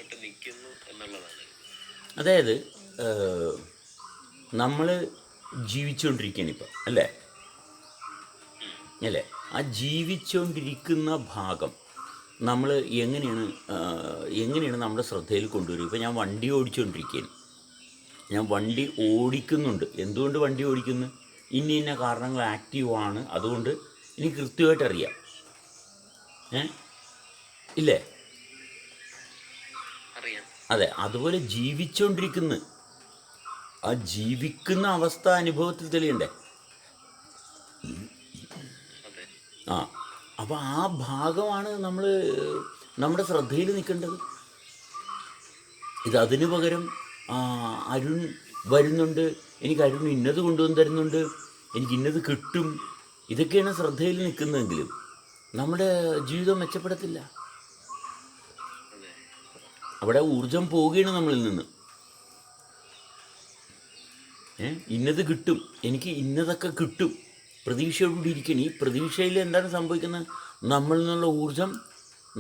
ബന്ധപ്പെട്ട് നിൽക്കുന്നു എന്നുള്ളതാണ്. അതായത് നമ്മൾ ജീവിച്ചുകൊണ്ടിരിക്കുകയാണ് ഇപ്പം, അല്ലേ അല്ലേ? ആ ജീവിച്ചുകൊണ്ടിരിക്കുന്ന ഭാഗം നമ്മൾ എങ്ങനെയാണ് നമ്മുടെ ശ്രദ്ധയിൽ കൊണ്ടുവരിക? ഇപ്പോൾ ഞാൻ വണ്ടി ഓടിച്ചുകൊണ്ടിരിക്കുകയാണ്, ഞാൻ വണ്ടി ഓടിക്കുന്നുണ്ട്. എന്തുകൊണ്ട് വണ്ടി ഓടിക്കുന്നു? ഇന്ന കാരണങ്ങൾ ആക്റ്റീവാണ്, അതുകൊണ്ട് എനിക്ക് കൃത്യമായിട്ട് അറിയാം. ഇല്ലേ? അറിയാം. അതെ, അതുപോലെ ജീവിച്ചുകൊണ്ടിരിക്കുന്നു. ആ ജീവിക്കുന്ന അവസ്ഥ അനുഭവത്തിൽ തെളിയണ്ടേ? അതെ. ആ അപ്പോൾ ആ ഭാഗമാണ് നമ്മുടെ ശ്രദ്ധയിൽ നിൽക്കേണ്ടത്. അതിനു പകരം അരുൺ വരുന്നുണ്ട്, എനിക്ക് അരുൺ ഇന്നത് കൊണ്ടുവന്ന് തരുന്നുണ്ട്, എനിക്ക് ഇന്നത് കിട്ടും, ഇതൊക്കെയാണ് ശ്രദ്ധയിൽ നിൽക്കുന്നതെങ്കിലും നമ്മുടെ ജീവിതം മെച്ചപ്പെടത്തില്ല. അവിടെ ഊർജം പോവുകയാണ് നമ്മളിൽ നിന്ന്. ഇന്നത് കിട്ടും, എനിക്ക് ഇന്നതൊക്കെ കിട്ടും, പ്രതീക്ഷയോടുകൂടി ഇരിക്കണം. ഈ പ്രതീക്ഷയിൽ എന്താണ് സംഭവിക്കുന്നത്? നമ്മളിൽ നിന്നുള്ള ഊർജം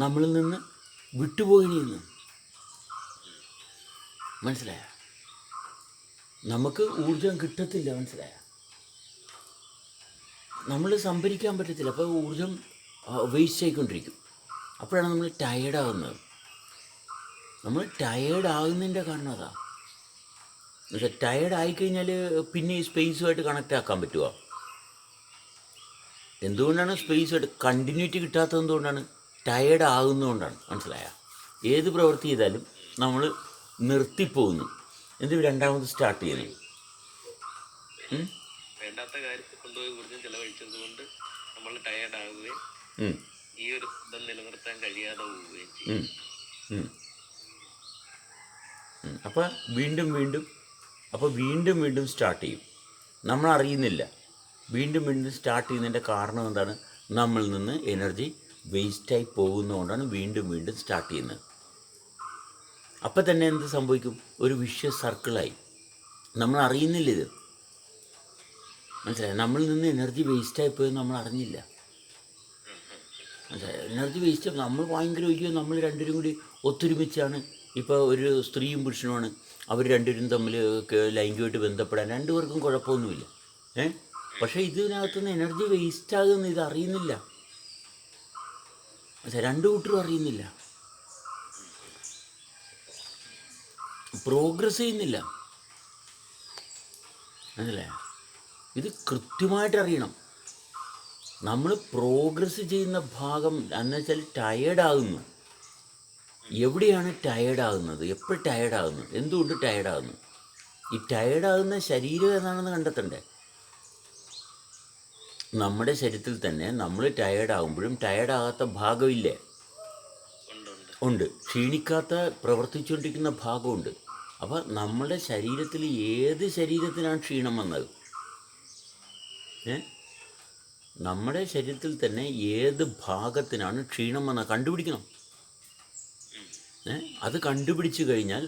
നമ്മളിൽ നിന്ന് വിട്ടുപോകണിന്ന്. മനസ്സിലായ? നമുക്ക് ഊർജം കിട്ടത്തില്ല. മനസ്സിലായ? നമ്മൾ സംഭരിക്കാൻ പറ്റത്തില്ല. അപ്പോൾ ഊർജം വേസ്റ്റ് ആയിക്കൊണ്ടിരിക്കും. അപ്പോഴാണ് നമ്മൾ ടയേർഡാകുന്നത്. നമ്മൾ ടയേർഡാകുന്നതിൻ്റെ കാരണം അതാ. എന്നുവെച്ചാൽ ടയേർഡ് ആയിക്കഴിഞ്ഞാൽ പിന്നെ ഈ സ്പേസുമായിട്ട് കണക്റ്റ് ആക്കാൻ പറ്റുമോ? എന്തുകൊണ്ടാണ് സ്പേസുമായിട്ട് കണ്ടിന്യൂറ്റി കിട്ടാത്തത്? എന്തുകൊണ്ടാണ്? ടയേർഡ് ആകുന്നതുകൊണ്ടാണ്. മനസ്സിലായ? ഏത് പ്രവൃത്തി ചെയ്താലും നമ്മൾ നിർത്തിപ്പോകുന്നു, രണ്ടാമത് സ്റ്റാർട്ട് ചെയ്യുന്നു. വേണ്ടാത്ത കാര്യത്തിൽ കൊണ്ടുപോയി ഊർജ്ജം ചെലവഴിച്ചത് കൊണ്ട് നമ്മൾ ടയേർഡ് ആകുകയും ഈ ഒരു ബന്ധം നിലനിർത്താൻ കഴിയാതെ പോവുകയും ചെയ്യും. അപ്പോൾ വീണ്ടും സ്റ്റാർട്ട് ചെയ്യും. നമ്മൾ അറിയുന്നില്ല. വീണ്ടും സ്റ്റാർട്ട് ചെയ്യുന്നതിൻ്റെ കാരണം എന്താണ്? നമ്മളിൽ നിന്ന് എനർജി വേസ്റ്റായി പോകുന്നതുകൊണ്ടാണ് വീണ്ടും സ്റ്റാർട്ട് ചെയ്യുന്നത്. അപ്പം തന്നെ എന്ത് സംഭവിക്കും? ഒരു വിഷ്യസ് സർക്കിളായി. നമ്മൾ അറിയുന്നില്ല ഇത്. മനസ്സിലായി? നമ്മളിൽ നിന്ന് എനർജി വേസ്റ്റായി പോയെന്ന് നമ്മൾ അറിഞ്ഞില്ല. മനസ്സിലായി? എനർജി വേസ്റ്റ് നമ്മൾ ഭയങ്കര നമ്മൾ രണ്ടുപേരും കൂടി ഒത്തൊരുമിച്ചാണ്. ഇപ്പോൾ ഒരു സ്ത്രീയും പുരുഷനുമാണ്, അവർ രണ്ടുപേരും തമ്മിൽ ലൈംഗികമായിട്ട് ബന്ധപ്പെടാൻ രണ്ടുപേർക്കും കുഴപ്പമൊന്നുമില്ല. പക്ഷേ ഇതിനകത്തുനിന്ന് എനർജി വേസ്റ്റാകുന്ന ഇത് അറിയുന്നില്ല. രണ്ടു കൂട്ടരും അറിയുന്നില്ല, പ്രോഗ്രസ് ചെയ്യുന്നില്ല. മനസ്സിലായ? ഇത് കൃത്യമായിട്ട് അറിയണം. നമ്മൾ പ്രോഗ്രസ് ചെയ്യുന്ന ഭാഗം എന്നുവെച്ചാൽ ടയേർഡാകുന്നു. എവിടെയാണ് ടയേർഡാകുന്നത്? എപ്പോഴും ടയേർഡാകുന്നു? എന്തുകൊണ്ട് ടയേർഡാകുന്നു? ഈ ടയേർഡാകുന്ന ശരീരം ഏതാണെന്ന് കണ്ടെത്തണ്ടേ? നമ്മുടെ ശരീരത്തിൽ തന്നെ നമ്മൾ ടയേർഡാകുമ്പോഴും ടയേർഡാകാത്ത ഭാഗമില്ലേ? ഉണ്ട്. ക്ഷീണിക്കാത്ത പ്രവർത്തിച്ചുകൊണ്ടിരിക്കുന്ന ഭാഗമുണ്ട്. അപ്പോൾ നമ്മുടെ ശരീരത്തിൽ ഏത് ശരീരത്തിനാണ് ക്ഷീണം വന്നത്? നമ്മുടെ ശരീരത്തിൽ തന്നെ ഏത് ഭാഗത്തിനാണ് ക്ഷീണം വന്നത് കണ്ടുപിടിക്കണം. അത് കണ്ടുപിടിച്ച് കഴിഞ്ഞാൽ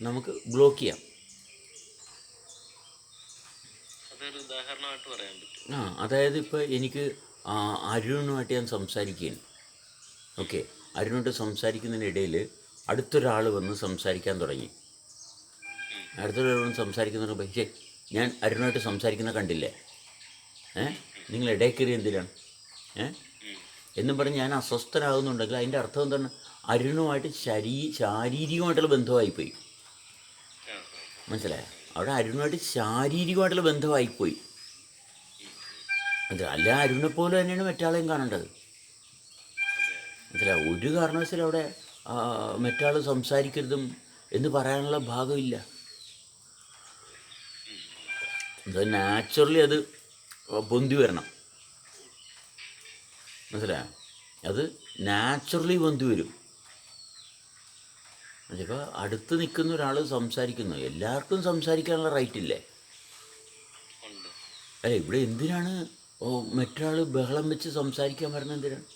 നമുക്ക് ബ്ലോക്ക് ചെയ്യാം. അതായത് ഇപ്പോൾ എനിക്ക് അരുണുമായിട്ട് ഞാൻ സംസാരിക്കുകയാണ്. ഓക്കെ, അരുണോട്ട് സംസാരിക്കുന്നതിനിടയിൽ അടുത്തൊരാൾ വന്ന് സംസാരിക്കാൻ തുടങ്ങി. അടുത്തൊരാൾ വന്ന് സംസാരിക്കുന്ന പക്ഷേ ഞാൻ അരുണായിട്ട് സംസാരിക്കുന്ന കണ്ടില്ലേ? നിങ്ങൾ ഇടയിൽ കയറി എന്തിനാണ് എന്നും പറഞ്ഞ് ഞാൻ അസ്വസ്ഥനാകുന്നുണ്ടെങ്കിൽ അതിൻ്റെ അർത്ഥം എന്താണ്? അരുണുമായിട്ട് ശാരീരികമായിട്ടുള്ള ബന്ധമായിപ്പോയി. മനസ്സിലായോ? അവിടെ അരുണുമായിട്ട് ശാരീരികമായിട്ടുള്ള ബന്ധമായിപ്പോയി. അല്ല, അരുണെ പോലെ തന്നെയാണ് മറ്റാളെയും കാണേണ്ടത്. മനസ്സിലായോ? ഒരു കാരണവശാലും അവിടെ മറ്റാൾ സംസാരിക്കരുതും എന്ന് പറയാനുള്ള ഭാഗമില്ല. നാച്ചുറലി അത് പൊന്തി വരണം. മനസ്സിലായോ? അത് നാച്ചുറലി പൊന്തി വരും. ഇപ്പോൾ അടുത്ത് നിൽക്കുന്ന ഒരാൾ സംസാരിക്കുന്നു, എല്ലാവർക്കും സംസാരിക്കാനുള്ള റൈറ്റ് ഇല്ലേ? അല്ല, ഇവിടെ എന്തിനാണ് മറ്റൊരാൾ ബഹളം വെച്ച് സംസാരിക്കാൻ വരുന്നത്? എന്തിനാണ്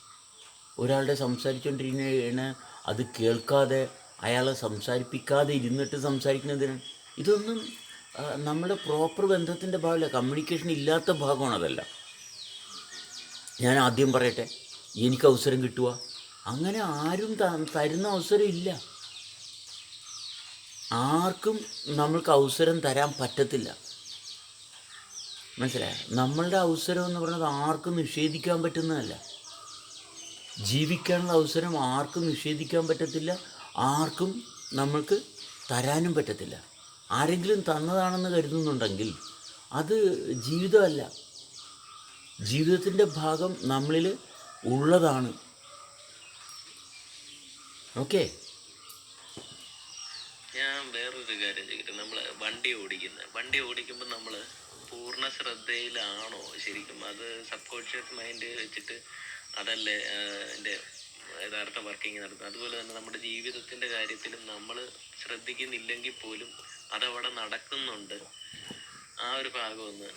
ഒരാളുടെ സംസാരിച്ചുകൊണ്ടിരിക്കുന്ന അത് കേൾക്കാതെ അയാളെ സംസാരിപ്പിക്കാതെ ഇരുന്നിട്ട് സംസാരിക്കുന്നത് എന്തിനാണ്? ഇതൊന്നും നമ്മുടെ പ്രോപ്പർ ബന്ധത്തിൻ്റെ ഭാഗമല്ല, കമ്മ്യൂണിക്കേഷൻ ഇല്ലാത്ത ഭാഗമാണ്. അതല്ല, ഞാൻ ആദ്യം പറയട്ടെ, എനിക്ക് അവസരം കിട്ടുക, അങ്ങനെ ആരും തരുന്ന അവസരം ഇല്ല. ആർക്കും നമ്മൾക്ക് അവസരം തരാൻ പറ്റത്തില്ല. മനസ്സിലായോ? നമ്മളുടെ അവസരം എന്ന് പറയുന്നത് ആർക്കും നിഷേധിക്കാൻ പറ്റുന്നതല്ല. ജീവിക്കാനുള്ള അവസരം ആർക്കും നിഷേധിക്കാൻ പറ്റത്തില്ല, ആർക്കും നമ്മൾക്ക് തരാനും പറ്റത്തില്ല. ആരെങ്കിലും തന്നതാണെന്ന് കരുതുന്നുണ്ടെങ്കിൽ അത് ജീവിതമല്ല. ജീവിതത്തിൻ്റെ ഭാഗം നമ്മളിൽ ഉള്ളതാണ്. ഓക്കെ. ഞാൻ വേറൊരു കാര്യം ചോദിക്കട്ടെ. നമ്മൾ വണ്ടി ഓടിക്കുമ്പോൾ നമ്മൾ പൂർണ്ണ ശ്രദ്ധയിലാണോ ശരിക്കും? അത് സബ് കോൺഷ്യസ് മൈൻഡ് വെച്ചിട്ട് അതല്ലേ എൻ്റെ യഥാർത്ഥ വർക്കിംഗ് നടത്തുന്നത്? അതുപോലെ തന്നെ നമ്മുടെ ജീവിതത്തിൻ്റെ കാര്യത്തിലും നമ്മൾ ശ്രദ്ധിക്കുന്നില്ലെങ്കിൽ പോലും അതവിടെ നടക്കുന്നുണ്ട്. ആ ഒരു ഭാഗം ഒന്ന്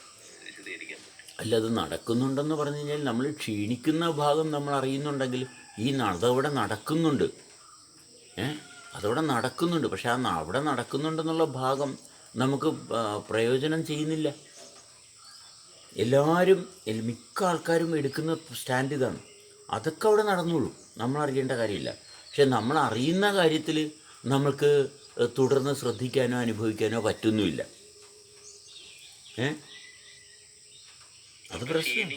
വിശദീകരിക്കാൻ പറ്റും? അല്ല, അത് നടക്കുന്നുണ്ടെന്ന് പറഞ്ഞു കഴിഞ്ഞാൽ നമ്മൾ ക്ഷീണിക്കുന്ന ഭാഗം നമ്മൾ അറിയുന്നുണ്ടെങ്കിൽ അതവിടെ നടക്കുന്നുണ്ട്. അതവിടെ നടക്കുന്നുണ്ട്. പക്ഷെ അവിടെ നടക്കുന്നുണ്ടെന്നുള്ള ഭാഗം നമുക്ക് പ്രയോജനം ചെയ്യുന്നില്ല. എല്ലാവരും മിക്ക ആൾക്കാരും എടുക്കുന്ന സ്റ്റാൻഡ് ഇതാണ്. അതൊക്കെ അവിടെ നടന്നോളൂ, നമ്മൾ അറിയേണ്ട കാര്യമില്ല. പക്ഷെ നമ്മൾ അറിയുന്ന കാര്യത്തിൽ നമ്മൾക്ക് തുടർന്ന് ശ്രദ്ധിക്കാനോ അനുഭവിക്കാനോ പറ്റുന്നുമില്ല. അത് പ്രശ്നം.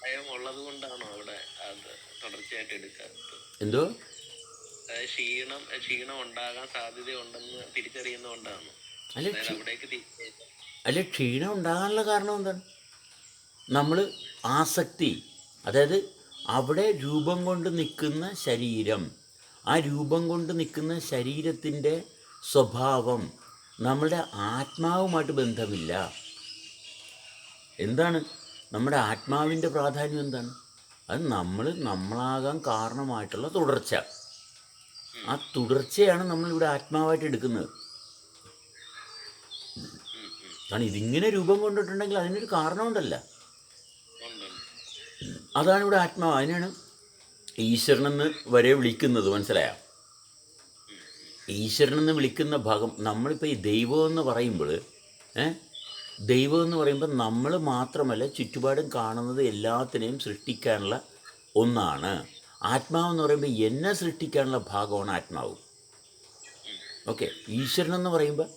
ഭയം ഉള്ളത് കൊണ്ടാണോ അവിടെ അത് തുടർച്ചയായിട്ട് എടുക്കാത്തത്? എന്തോ ക്ഷീണം ഉണ്ടാകാൻ സാധ്യതയുണ്ടെന്ന് തിരിച്ചറിയുന്നതുകൊണ്ടാണ് അല്ല, ക്ഷീണം ഉണ്ടാകാനുള്ള കാരണം എന്താണ്? നമ്മൾ ആസക്തി, അതായത് അവിടെ രൂപം കൊണ്ട് നിൽക്കുന്ന ശരീരം, ആ രൂപം കൊണ്ട് നിൽക്കുന്ന ശരീരത്തിൻ്റെ സ്വഭാവം നമ്മളുടെ ആത്മാവുമായിട്ട് ബന്ധമില്ല. എന്താണ് നമ്മുടെ ആത്മാവിൻ്റെ പ്രാധാന്യം? എന്താണ്? അത് നമ്മളാകാൻ കാരണമായിട്ടുള്ള തുടർച്ച. ആ തുടർച്ചയാണ് നമ്മളിവിടെ ആത്മാവായിട്ട് എടുക്കുന്നത്. കാരണം ഇതിങ്ങനെ രൂപം കൊണ്ടിട്ടുണ്ടെങ്കിൽ അതിനൊരു കാരണമുണ്ടല്ല. അതാണ് ഇവിടെ ആത്മാവ്. അതിനാണ് ഈശ്വരനെന്ന് വരെ വിളിക്കുന്നത്. മനസ്സിലായോ? ഈശ്വരനെന്ന് വിളിക്കുന്ന ഭാഗം നമ്മളിപ്പോൾ ഈ ദൈവം എന്ന് പറയുമ്പോൾ നമ്മൾ മാത്രമല്ല, ചുറ്റുപാടും കാണുന്നത് എല്ലാത്തിനെയും സൃഷ്ടിക്കാനുള്ള ഒന്നാണ്. ആത്മാവെന്ന് പറയുമ്പോൾ എന്നെ സൃഷ്ടിക്കാനുള്ള ഭാഗമാണ് ആത്മാവ്. ഓക്കെ. ഈശ്വരനെന്ന് പറയുമ്പോൾ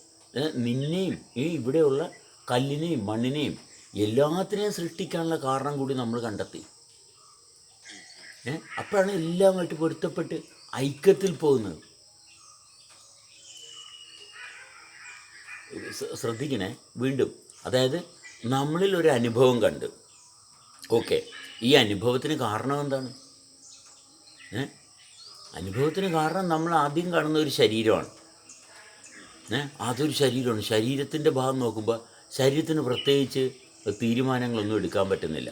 നിന്നെയും ഇവിടെയുള്ള കല്ലിനെയും മണ്ണിനെയും എല്ലാത്തിനെയും സൃഷ്ടിക്കാനുള്ള കാരണം കൂടി നമ്മൾ കണ്ടെത്തി. അപ്പോഴാണ് എല്ലാമായിട്ട് പൊരുത്തപ്പെട്ട് ഐക്യത്തിൽ പോകുന്നത്. ശ്രദ്ധിക്കണേ വീണ്ടും. അതായത് നമ്മളിൽ ഒരു അനുഭവം കണ്ട്, ഓക്കെ, ഈ അനുഭവത്തിന് കാരണം എന്താണ്? അനുഭവത്തിന് കാരണം നമ്മൾ ആദ്യം കാണുന്ന ഒരു ശരീരമാണ്. അതൊരു ശരീരമാണ്. ശരീരത്തിൻ്റെ ഭാഗം നോക്കുമ്പോൾ ശരീരത്തിന് പ്രത്യേകിച്ച് തീരുമാനങ്ങളൊന്നും എടുക്കാൻ പറ്റുന്നില്ല.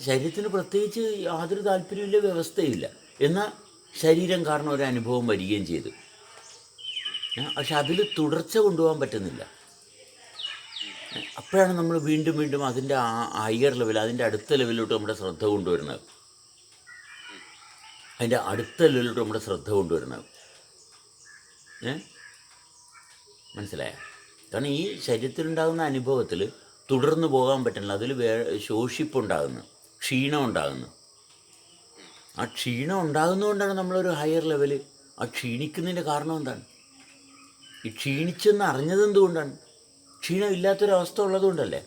ശരീരത്തിന് പ്രത്യേകിച്ച് യാതൊരു താല്പര്യമില്ല, വ്യവസ്ഥയില്ല. എന്നാൽ ശരീരം കാരണം ഒരു അനുഭവം വരികയും ചെയ്തു. പക്ഷെ അതിൽ തുടർച്ച കൊണ്ടുപോകാൻ പറ്റുന്നില്ല. അപ്പോഴാണ് നമ്മൾ വീണ്ടും വീണ്ടും അതിൻ്റെ ഹയർ ലെവൽ, അതിൻ്റെ അടുത്ത ലെവലിലോട്ട് നമ്മുടെ ശ്രദ്ധ കൊണ്ടുവരുന്നത്. മനസ്സിലായോ? കാരണം ഈ ശരീരത്തിലുണ്ടാകുന്ന അനുഭവത്തിൽ തുടർന്ന് പോകാൻ പറ്റുന്നില്ല. അതിൽ ശോഷിപ്പുണ്ടാകുന്നു, ക്ഷീണം ഉണ്ടാകുന്നു. ആ ക്ഷീണം ഉണ്ടാകുന്നതുകൊണ്ടാണ് നമ്മളൊരു ഹയർ ലെവൽ. ആ ക്ഷീണിക്കുന്നതിൻ്റെ കാരണം എന്താണ്? ഈ ക്ഷീണിച്ചെന്ന് അറിഞ്ഞത് എന്തുകൊണ്ടാണ്? ക്ഷീണമില്ലാത്തൊരവസ്ഥ ഉള്ളതുകൊണ്ടല്ലേ.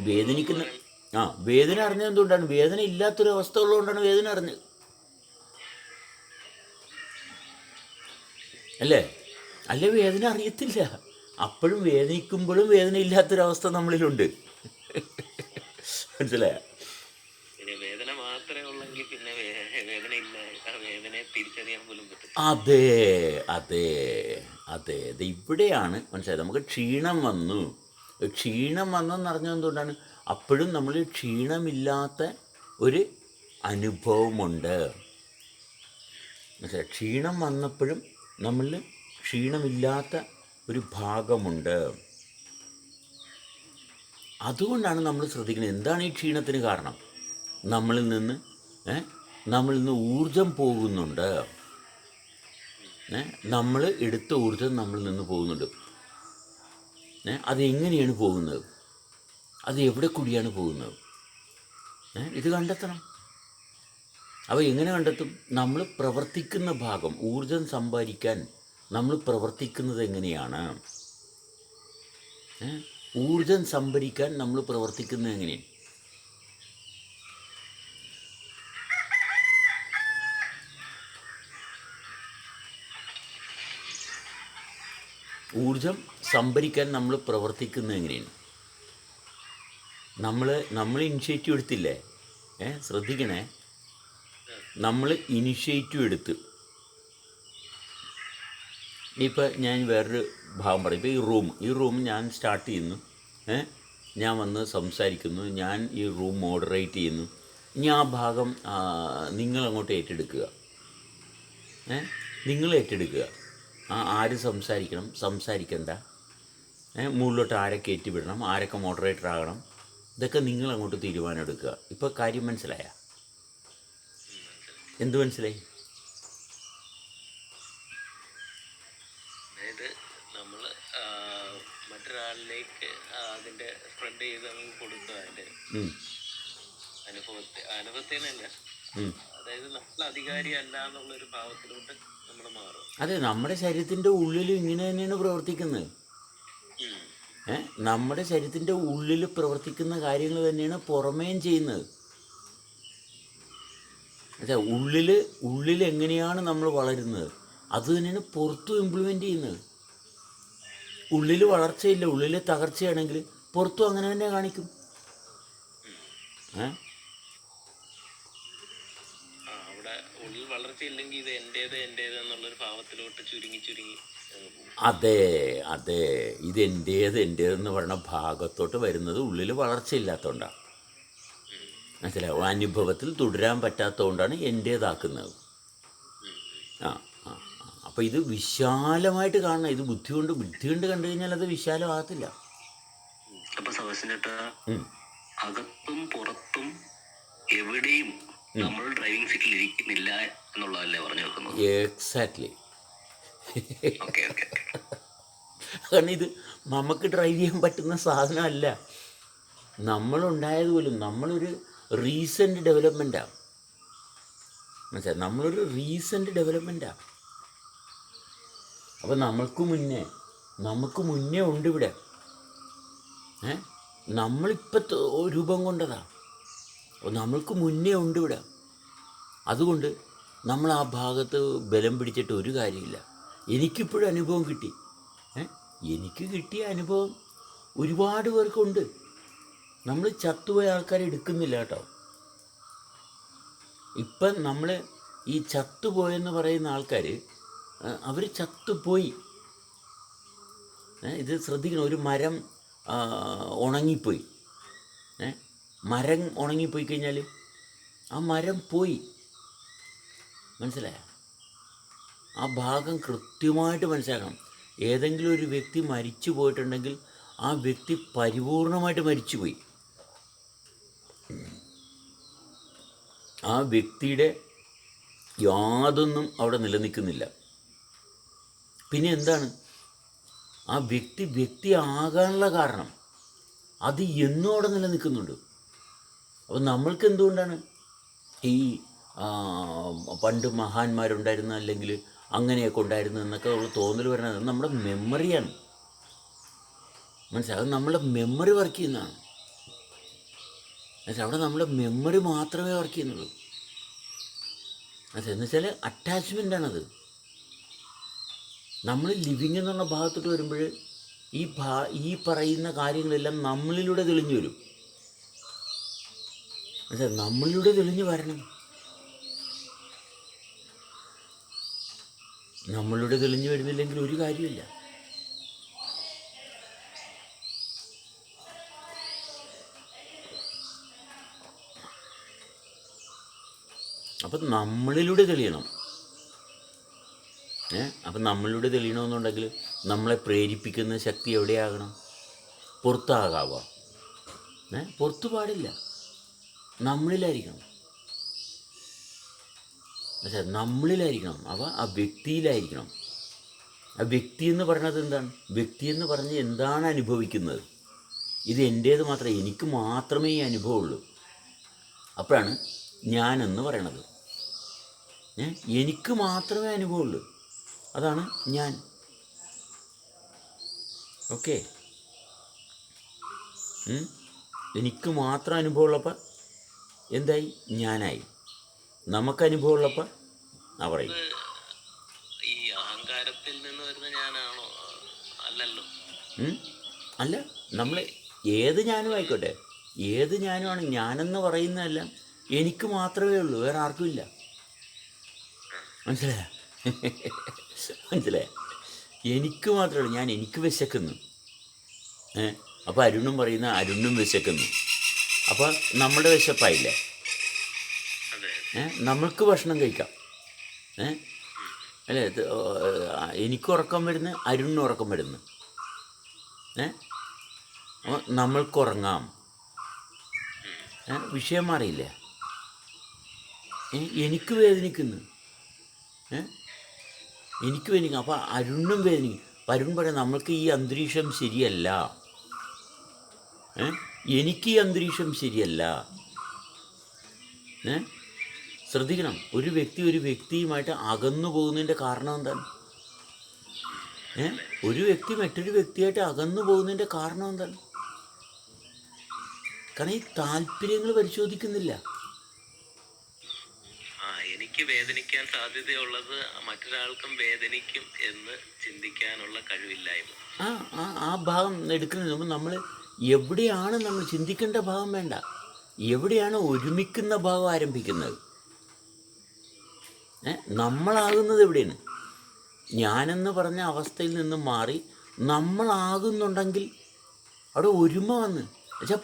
വേദനിക്കുന്ന വേദന അറിഞ്ഞത് എന്തുകൊണ്ടാണ്? വേദന ഇല്ലാത്തൊരവസ്ഥ ഉള്ളതുകൊണ്ടാണ് വേദന അറിഞ്ഞത്, അല്ലേ വേദന അറിയത്തില്ല. അപ്പോഴും വേദനിക്കുമ്പോഴും വേദന ഇല്ലാത്തൊരവസ്ഥ നമ്മളിലുണ്ട്. മനസ്സിലായോ? അതെ, ഇവിടെയാണ് മനസ്സിലായത്. നമുക്ക് ക്ഷീണം വന്നെന്ന് അറിഞ്ഞത് എന്തുകൊണ്ടാണ്? അപ്പോഴും നമ്മൾ ക്ഷീണമില്ലാത്ത ഒരു അനുഭവമുണ്ട്. മനസ്സിലായി? ക്ഷീണം വന്നപ്പോഴും നമ്മളിൽ ക്ഷീണമില്ലാത്ത ഒരു ഭാഗമുണ്ട്. അതുകൊണ്ടാണ് നമ്മൾ ശ്രദ്ധിക്കുന്നത്. എന്താണ് ഈ ക്ഷീണത്തിന് കാരണം? നമ്മളിൽ നിന്ന് ഊർജം പോകുന്നുണ്ട്. നമ്മൾ എടുത്ത ഊർജം നമ്മളിൽ നിന്ന് പോകുന്നുണ്ട്. അതെങ്ങനെയാണ് പോകുന്നത്? അത് എവിടെ കൂടിയാണ് പോകുന്നത്? ഇത് കണ്ടെത്തണം. അപ്പോൾ എങ്ങനെ കണ്ടെത്തും? നമ്മൾ പ്രവർത്തിക്കുന്ന ഭാഗം, ഊർജം സമ്പാദിക്കാൻ നമ്മൾ പ്രവർത്തിക്കുന്നത് എങ്ങനെയാണ്? ഊർജം സംഭരിക്കാൻ നമ്മൾ പ്രവർത്തിക്കുന്നത് എങ്ങനെയാണ്? ഊർജം സംഭരിക്കാൻ നമ്മൾ പ്രവർത്തിക്കുന്നത് എങ്ങനെയാണ്? നമ്മൾ ഇനിഷ്യേറ്റീവ് എടുത്തില്ലേ? ശ്രദ്ധിക്കണേ, നമ്മൾ ഇനിഷ്യേറ്റീവ് എടുത്ത്. ഇപ്പോൾ ഞാൻ വേറൊരു ഭാഗം പറയും. ഇപ്പോൾ ഈ റൂം ഞാൻ സ്റ്റാർട്ട് ചെയ്യുന്നു, ഞാൻ വന്ന് സംസാരിക്കുന്നു, ഞാൻ ഈ റൂം മോഡറേറ്റ് ചെയ്യുന്നു. ഇനി ആ ഭാഗം നിങ്ങളങ്ങോട്ട് ഏറ്റെടുക്കുക. നിങ്ങൾ ഏറ്റെടുക്കുക. ആര് സംസാരിക്കണം, സംസാരിക്കണ്ട, മുകളിലോട്ട് ആരൊക്കെ ഏറ്റുവിടണം, ആരൊക്കെ മോഡറേറ്റർ ആകണം, ഇതൊക്കെ നിങ്ങളങ്ങോട്ട് തീരുമാനം എടുക്കുക. ഇപ്പോൾ കാര്യം മനസ്സിലായ? എന്ത് മനസ്സിലായി? അതായത് നമ്മൾ മറ്റൊരാളിലേക്ക് അതിൻ്റെ സ്പ്രെഡ് ചെയ്ത് നമുക്ക് കൊടുക്കുക. അതിൻ്റെ അനുഭവത്തേനല്ല, അതായത് നമ്മൾ അധികാരി അല്ല എന്നുള്ളൊരു ഭാവത്തിലോട്ട് നമ്മൾ മാറും. അതെ, നമ്മുടെ ശരീരത്തിൻ്റെ ഉള്ളിൽ ഇങ്ങനെ തന്നെയാണ് പ്രവർത്തിക്കുന്നത്. നമ്മുടെ ശരീരത്തിൻ്റെ ഉള്ളിൽ പ്രവർത്തിക്കുന്ന കാര്യങ്ങൾ തന്നെയാണ് പുറമേയും ചെയ്യുന്നത്. അതെ, ഉള്ളിൽ എങ്ങനെയാണ് നമ്മൾ വളരുന്നത് അത് തന്നെയാണ് പുറത്തും ഇംപ്ലിമെൻ്റ് ചെയ്യുന്നത്. ഉള്ളിൽ വളർച്ചയില്ല, ഉള്ളിൽ തകർച്ചയാണെങ്കിൽ പുറത്തും അങ്ങനെ തന്നെ കാണിക്കും. അവിടെ ഉള്ളിൽ വളർച്ചയില്ലെങ്കിൽ ഇത് എൻ്റേത് എന്നുള്ളൊരു ഭാവത്തിലോട്ട് ചുരുങ്ങി അതെ, ഇത് എൻ്റേതെന്ന് പറയുന്ന ഭാഗത്തോട്ട് വരുന്നത് ഉള്ളിൽ വളർച്ചയില്ലാത്തതുകൊണ്ടാണ്. മനസ്സിലാവും? അനുഭവത്തിൽ തുടരാൻ പറ്റാത്തതുകൊണ്ടാണ് എൻ്റേതാക്കുന്നത്. അപ്പോൾ ഇത് വിശാലമായിട്ട് കാണണം. ഇത് ബുദ്ധി കൊണ്ട് കണ്ടു കഴിഞ്ഞാൽ അത് വിശാലമാകത്തില്ല. അകത്തും പുറത്തും എവിടെയും നമ്മൾ ഡ്രൈവിംഗ് സീറ്റിൽ ഇരിക്കുന്നില്ല എന്നുള്ളതല്ലേ പറഞ്ഞു വെക്കുന്നത്? എക്സാക്ട്ലി. കാരണം ഇത് നമുക്ക് ഡ്രൈവ് ചെയ്യാൻ പറ്റുന്ന സാധനമല്ല. നമ്മളുണ്ടായത് പോലും നമ്മളൊരു റീസെൻ്റ് ഡെവലപ്മെൻറ്റാണ്. മനസ്സിലായി? നമ്മളൊരു റീസെൻ്റ് ഡെവലപ്മെൻറ്റാണ്. അപ്പോൾ നമുക്ക് മുന്നേ ഉണ്ട് ഇവിടെ. നമ്മളിപ്പോൾ രൂപം കൊണ്ടതാണ്. അപ്പോൾ നമ്മൾക്ക് മുന്നേ ഉണ്ട് ഇവിടെ. അതുകൊണ്ട് നമ്മൾ ആ ഭാഗത്ത് ബലം പിടിച്ചിട്ട് ഒരു കാര്യമില്ല. എനിക്കിപ്പോഴും അനുഭവം കിട്ടി. എനിക്ക് കിട്ടിയ അനുഭവം ഒരുപാട് പേർക്കുണ്ട്. നമ്മൾ ചത്തുപോയ ആൾക്കാരെ എടുക്കുന്നില്ല കേട്ടോ. ഇപ്പം നമ്മൾ ഈ ചത്തുപോയെന്ന് പറയുന്ന ആൾക്കാർ അവർ ചത്തുപോയി. ഇത് ശ്രദ്ധിക്കണം. ഒരു മരം ഉണങ്ങിപ്പോയി. മരം ഉണങ്ങിപ്പോയി കഴിഞ്ഞാൽ ആ മരം പോയി. മനസ്സിലായോ? ആ ഭാഗം കൃത്യമായിട്ട് മനസ്സിലാക്കണം. ഏതെങ്കിലും ഒരു വ്യക്തി മരിച്ചു പോയിട്ടുണ്ടെങ്കിൽ ആ വ്യക്തി പരിപൂർണമായിട്ട് മരിച്ചുപോയി. ആ വ്യക്തിയുടെ യാതൊന്നും അവിടെ നിലനിൽക്കുന്നില്ല. പിന്നെ എന്താണ് ആ വ്യക്തി ആകാനുള്ള കാരണം? അത് എന്നും അവിടെ നിലനിൽക്കുന്നുണ്ട്. അപ്പോൾ നമ്മൾക്ക് എന്തുകൊണ്ടാണ് ഈ പണ്ട് മഹാന്മാരുണ്ടായിരുന്ന അല്ലെങ്കിൽ അങ്ങനെയൊക്കെ ഉണ്ടായിരുന്നു എന്നൊക്കെ ഉള്ള തോന്നൽ വരുന്നത്? നമ്മുടെ മെമ്മറിയാണ്. മനസ്സിലായി? അത് നമ്മുടെ മെമ്മറി വർക്ക് ചെയ്യുന്നതാണ്. അവിടെ നമ്മുടെ മെമ്മറി മാത്രമേ വർക്ക് ചെയ്യുന്നുള്ളൂ. എന്ന് വെച്ചാൽ അറ്റാച്ച്മെൻ്റാണത്. നമ്മൾ ലിവിങ് എന്നുള്ള ഭാഗത്തോട്ട് വരുമ്പോൾ ഈ പറയുന്ന കാര്യങ്ങളെല്ലാം നമ്മളിലൂടെ തെളിഞ്ഞു വരും. നമ്മളിലൂടെ തെളിഞ്ഞു വരണം. നമ്മളിലൂടെ തെളിഞ്ഞു വരുന്നില്ലെങ്കിൽ ഒരു കാര്യമില്ല. അപ്പം നമ്മളിലൂടെ തെളിയണം. അപ്പം നമ്മളിലൂടെ തെളിയണമെന്നുണ്ടെങ്കിൽ നമ്മളെ പ്രേരിപ്പിക്കുന്ന ശക്തി എവിടെയാകണം? പുറത്താകാവോ? പുറത്തു പാടില്ല, നമ്മളിലായിരിക്കണം. പക്ഷേ നമ്മളിലായിരിക്കണം. ആ വ്യക്തിയിലായിരിക്കണം. ആ വ്യക്തി എന്ന് പറയുന്നത് എന്താണ്? വ്യക്തി എന്ന് പറഞ്ഞ് എന്താണ് അനുഭവിക്കുന്നത്? ഇത് എൻ്റേത് മാത്രമേ, എനിക്ക് മാത്രമേ ഈ അനുഭവമുള്ളൂ. അപ്പോഴാണ് ഞാനെന്ന് പറയണത്. എനിക്ക് മാത്രമേ അനുഭവമുള്ളൂ, അതാണ് ഞാൻ. ഓക്കെ, എനിക്ക് മാത്രം അനുഭവമുള്ളപ്പോൾ എന്തായി? ഞാനായി. നമുക്ക് അനുഭവമുള്ളപ്പോൾ പറയും. ഈ അഹങ്കാരത്തിൽ നിന്ന് വരുന്ന ഞാനാണോ? അല്ലല്ലോ. അല്ല, നമ്മൾ ഏത് ഞാനും ആയിക്കോട്ടെ, ഏത് ഞാനുമാണ്. ഞാനെന്ന് പറയുന്നതെല്ലാം എനിക്ക് മാത്രമേ ഉള്ളൂ, വേറെ ആർക്കും ഇല്ല. മനസ്സിലായ? മനസ്സിലായ? എനിക്ക് മാത്രമേ ഉള്ളൂ. ഞാൻ എനിക്ക് വിശക്കുന്നു. അപ്പോൾ അരുണും പറയുന്ന അരുണും വിശക്കുന്നു. അപ്പോൾ നമ്മുടെ വിശപ്പായില്ലേ? നമ്മൾക്ക് ഭക്ഷണം കഴിക്കാം. അല്ലേ? എനിക്ക് ഉറക്കം വരുന്നു, അരുണിന് ഉറക്കം വരുന്നു. അപ്പോൾ നമ്മൾക്ക് ഉറങ്ങാം. വിഷയം മാറിയില്ലേ? എനിക്ക് വേദനിക്കുന്നു, എനിക്ക് വേദനിക്കും. അപ്പോൾ അരുണും വേദനിക്കും. അരുൺ പറയാം നമ്മൾക്ക് ഈ അന്തരീക്ഷം ശരിയല്ല, എനിക്ക് ഈ അന്തരീക്ഷം ശരിയല്ല. ശ്രദ്ധിക്കണം, ഒരു വ്യക്തിയുമായിട്ട് അകന്നു പോകുന്നതിൻ്റെ കാരണം എന്താണ്? ഒരു വ്യക്തി മറ്റൊരു വ്യക്തിയായിട്ട് അകന്നു പോകുന്നതിൻ്റെ കാരണം എന്താണ്? കാരണം ഈ താല്പര്യങ്ങൾ പരിശോധിക്കുന്നില്ല. എനിക്ക് വേദനിക്കാൻ സാധ്യതയുള്ളത് മറ്റൊരാൾക്കും വേദനിക്കും എന്ന് ചിന്തിക്കാനുള്ള കഴിവില്ലായ്മ. ആ ഭാഗം എടുക്കുന്നതിന് മുമ്പ് നമ്മൾ എവിടെയാണ് നമ്മൾ ചിന്തിക്കേണ്ട ഭാഗം വേണ്ട, എവിടെയാണ് ഒരുമിക്കുന്ന ഭാഗം ആരംഭിക്കുന്നത്? നമ്മളാകുന്നത് എവിടെയാണ്? ഞാനെന്ന് പറഞ്ഞ അവസ്ഥയിൽ നിന്ന് മാറി നമ്മളാകുന്നുണ്ടെങ്കിൽ അവിടെ ഒരുമ വന്ന് വെച്ചാൽ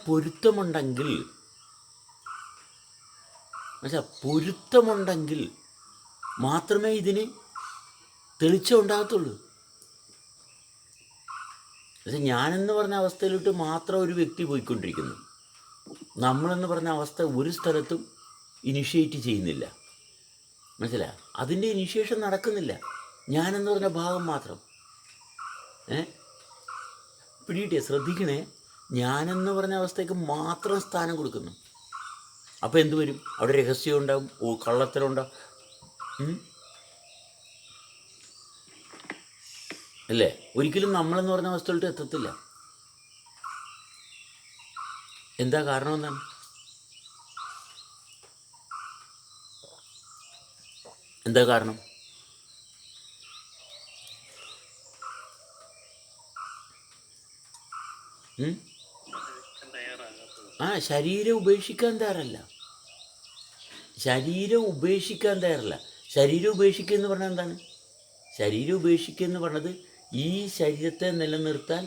പൊരുത്തമുണ്ടെങ്കിൽ മാത്രമേ ഇതിന് തെളിച്ചം ഉണ്ടാകത്തുള്ളൂ. പക്ഷേ ഞാനെന്ന് പറഞ്ഞ അവസ്ഥയിലോട്ട് മാത്രം ഒരു വ്യക്തി പോയിക്കൊണ്ടിരിക്കുന്നു. നമ്മളെന്ന് പറഞ്ഞ അവസ്ഥ ഒരു സ്ഥലത്തും ഇനിഷ്യേറ്റ് ചെയ്യുന്നില്ല. മനസ്സിലായി? അതിൻ്റെ ഇനിഷ്യേഷൻ നടക്കുന്നില്ല. ഞാനെന്ന് പറഞ്ഞ ഭാഗം മാത്രം. പിടികിട്ടിയ? ശ്രദ്ധിക്കണേ, ഞാനെന്ന് പറഞ്ഞ അവസ്ഥയ്ക്ക് മാത്രം സ്ഥാനം കൊടുക്കുന്നു. അപ്പോൾ എന്തു വരും? അവിടെ രഹസ്യം ഉണ്ടാവും, കള്ളത്തരം ഉണ്ടാവും. അല്ലേ? ഒരിക്കലും നമ്മളെന്ന് പറഞ്ഞ അവസ്ഥയിലോട്ട് എത്തത്തില്ല. എന്താ കാരണം? എന്താണ്? എന്താ കാരണം? ശരീരം ഉപേക്ഷിക്കാൻ തയ്യാറല്ല. ശരീരം ഉപേക്ഷിക്കുക എന്ന് പറഞ്ഞാൽ എന്താണ്? ശരീരം ഉപേക്ഷിക്കുക എന്ന് പറഞ്ഞത് ഈ ശരീരത്തെ നിലനിർത്താൻ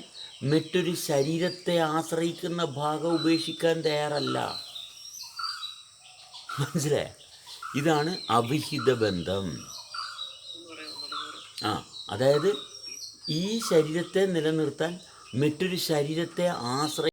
മറ്റൊരു ശരീരത്തെ ആശ്രയിക്കുന്ന ഭാഗം ഉപേക്ഷിക്കാൻ തയ്യാറല്ല. മനസ്സിലായ? ഇതാണ് അവിഹിത ബന്ധം. അതായത് ഈ ശരീരത്തെ നിലനിർത്താൻ മറ്റൊരു ശരീരത്തെ